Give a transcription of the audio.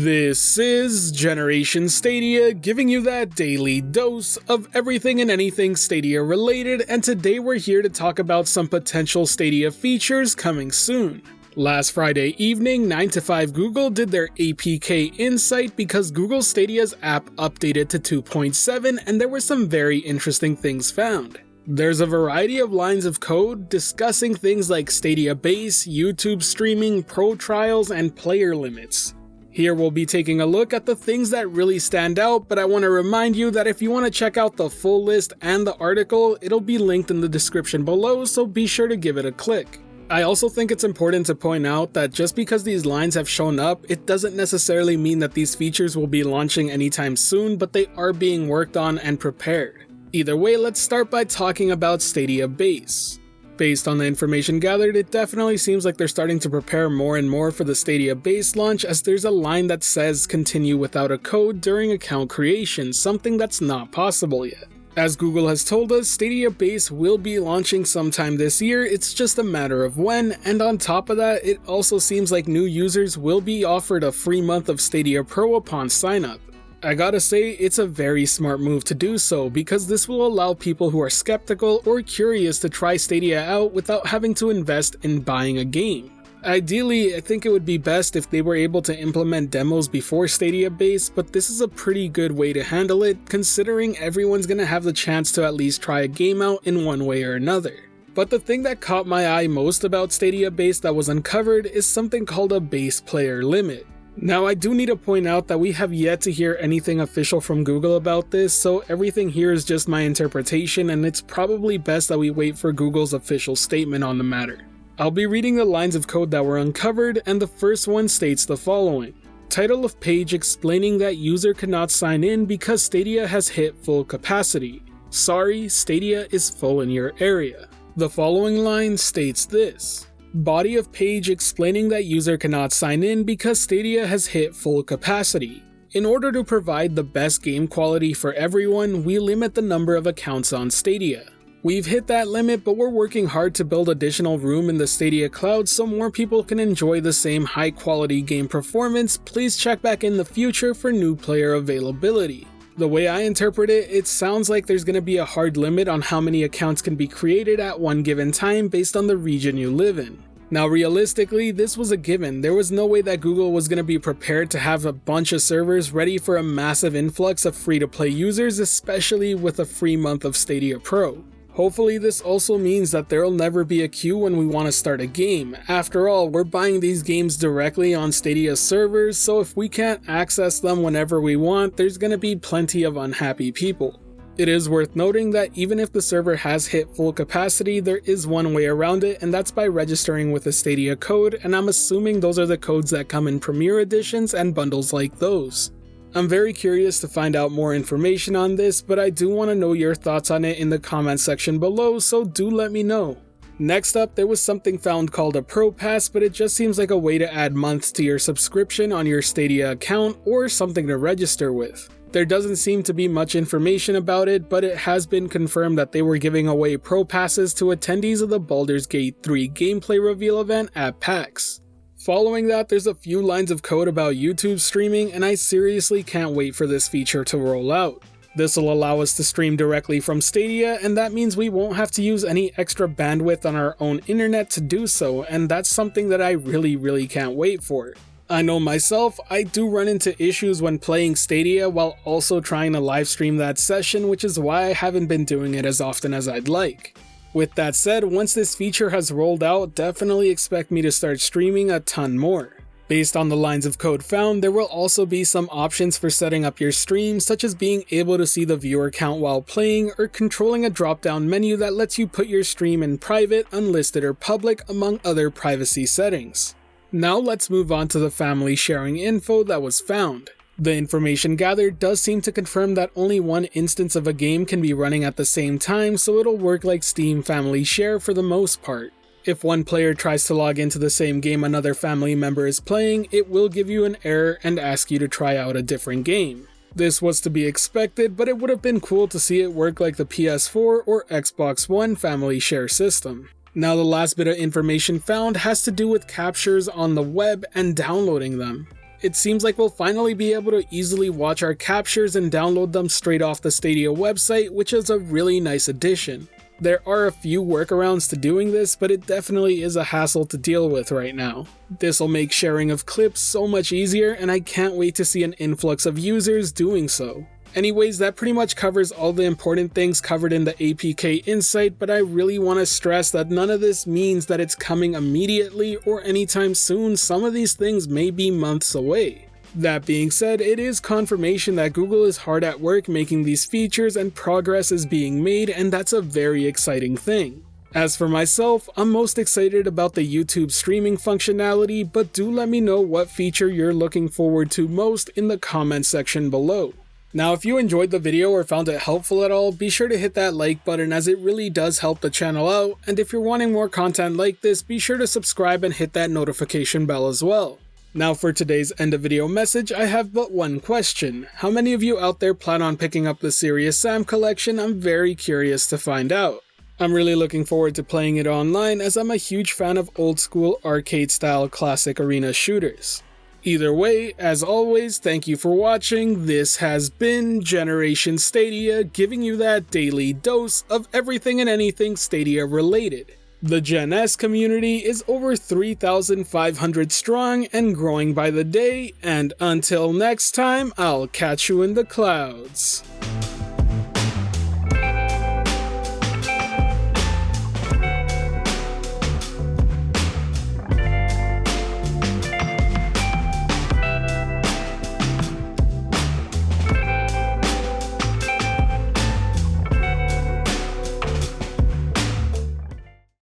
This is Generation Stadia, giving you that daily dose of everything and anything Stadia related, and today we're here to talk about some potential Stadia features coming soon. Last Friday evening, 9 to 5 Google did their APK Insight because Google Stadia's app updated to 2.7 and there were some very interesting things found. There's a variety of lines of code discussing things like Stadia base, YouTube streaming, pro trials, and player limits. Here we'll be taking a look at the things that really stand out, but I want to remind you that if you want to check out the full list and the article, it'll be linked in the description below, so be sure to give it a click. I also think it's important to point out that just because these lines have shown up, it doesn't necessarily mean that these features will be launching anytime soon, but they are being worked on and prepared. Either way, let's start by talking about Stadia base. Based on the information gathered, it definitely seems like they're starting to prepare more and more for the Stadia base launch, as there's a line that says continue without a code during account creation, something that's not possible yet. As Google has told us, Stadia base will be launching sometime this year, it's just a matter of when, and on top of that, it also seems like new users will be offered a free month of Stadia Pro upon sign-up. I gotta say, it's a very smart move to do so, because this will allow people who are skeptical or curious to try Stadia out without having to invest in buying a game. Ideally, I think it would be best if they were able to implement demos before Stadia base, but this is a pretty good way to handle it, considering everyone's gonna have the chance to at least try a game out in one way or another. But the thing that caught my eye most about Stadia base that was uncovered is something called a base player limit. Now, I do need to point out that we have yet to hear anything official from Google about this, so everything here is just my interpretation, and it's probably best that we wait for Google's official statement on the matter. I'll be reading the lines of code that were uncovered, and the first one states the following. Title of page explaining that user cannot sign in because Stadia has hit full capacity. Sorry, Stadia is full in your area. The following line states this. Body of page explaining that user cannot sign in because Stadia has hit full capacity. In order to provide the best game quality for everyone, we limit the number of accounts on Stadia. We've hit that limit, but we're working hard to build additional room in the Stadia cloud so more people can enjoy the same high quality game performance. Please check back in the future for new player availability. The way I interpret it, it sounds like there's going to be a hard limit on how many accounts can be created at one given time based on the region you live in. Now realistically, this was a given. There was no way that Google was going to be prepared to have a bunch of servers ready for a massive influx of free-to-play users, especially with a free month of Stadia Pro. Hopefully this also means that there'll never be a queue when we want to start a game. After all, we're buying these games directly on Stadia's servers, so if we can't access them whenever we want, there's gonna be plenty of unhappy people. It is worth noting that even if the server has hit full capacity, there is one way around it, and that's by registering with a Stadia code, and I'm assuming those are the codes that come in Premier Editions and bundles like those. I'm very curious to find out more information on this, but I do want to know your thoughts on it in the comment section below, so do let me know. Next up, there was something found called a Pro Pass, but it just seems like a way to add months to your subscription on your Stadia account or something to register with. There doesn't seem to be much information about it, but it has been confirmed that they were giving away Pro Passes to attendees of the Baldur's Gate 3 gameplay reveal event at PAX. Following that, there's a few lines of code about YouTube streaming, and I seriously can't wait for this feature to roll out. This will allow us to stream directly from Stadia, and that means we won't have to use any extra bandwidth on our own internet to do so, and that's something that I really can't wait for. I know myself, I do run into issues when playing Stadia while also trying to live stream that session, which is why I haven't been doing it as often as I'd like. With that said, once this feature has rolled out, definitely expect me to start streaming a ton more. Based on the lines of code found, there will also be some options for setting up your stream, such as being able to see the viewer count while playing, or controlling a drop-down menu that lets you put your stream in private, unlisted, or public, among other privacy settings. Now let's move on to the family sharing info that was found. The information gathered does seem to confirm that only one instance of a game can be running at the same time, so it'll work like Steam Family Share for the most part. If one player tries to log into the same game another family member is playing, it will give you an error and ask you to try out a different game. This was to be expected, but it would have been cool to see it work like the PS4 or Xbox One Family Share system. Now the last bit of information found has to do with captures on the web and downloading them. it seems like we'll finally be able to easily watch our captures and download them straight off the Stadia website, which is a really nice addition. There are a few workarounds to doing this, but it definitely is a hassle to deal with right now. This will make sharing of clips so much easier, and I can't wait to see an influx of users doing so. Anyways, that pretty much covers all the important things covered in the APK Insight, but I really want to stress that none of this means that it's coming immediately or anytime soon. Some of these things may be months away. That being said, it is confirmation that Google is hard at work making these features and progress is being made, and that's a very exciting thing. As for myself, I'm most excited about the YouTube streaming functionality, but do let me know what feature you're looking forward to most in the comment section below. Now, if you enjoyed the video or found it helpful at all, be sure to hit that like button as it really does help the channel out, and if you're wanting more content like this, be sure to subscribe and hit that notification bell as well. Now for today's end of video message, I have but one question. How many of you out there plan on picking up the Serious Sam collection? I'm very curious to find out. I'm really looking forward to playing it online as I'm a huge fan of old school arcade style classic arena shooters. Either way, as always, thank you for watching. This has been Generation Stadia, giving you that daily dose of everything and anything Stadia related. The Gen S community is over 3,500 strong and growing by the day, and until next time, I'll catch you in the clouds.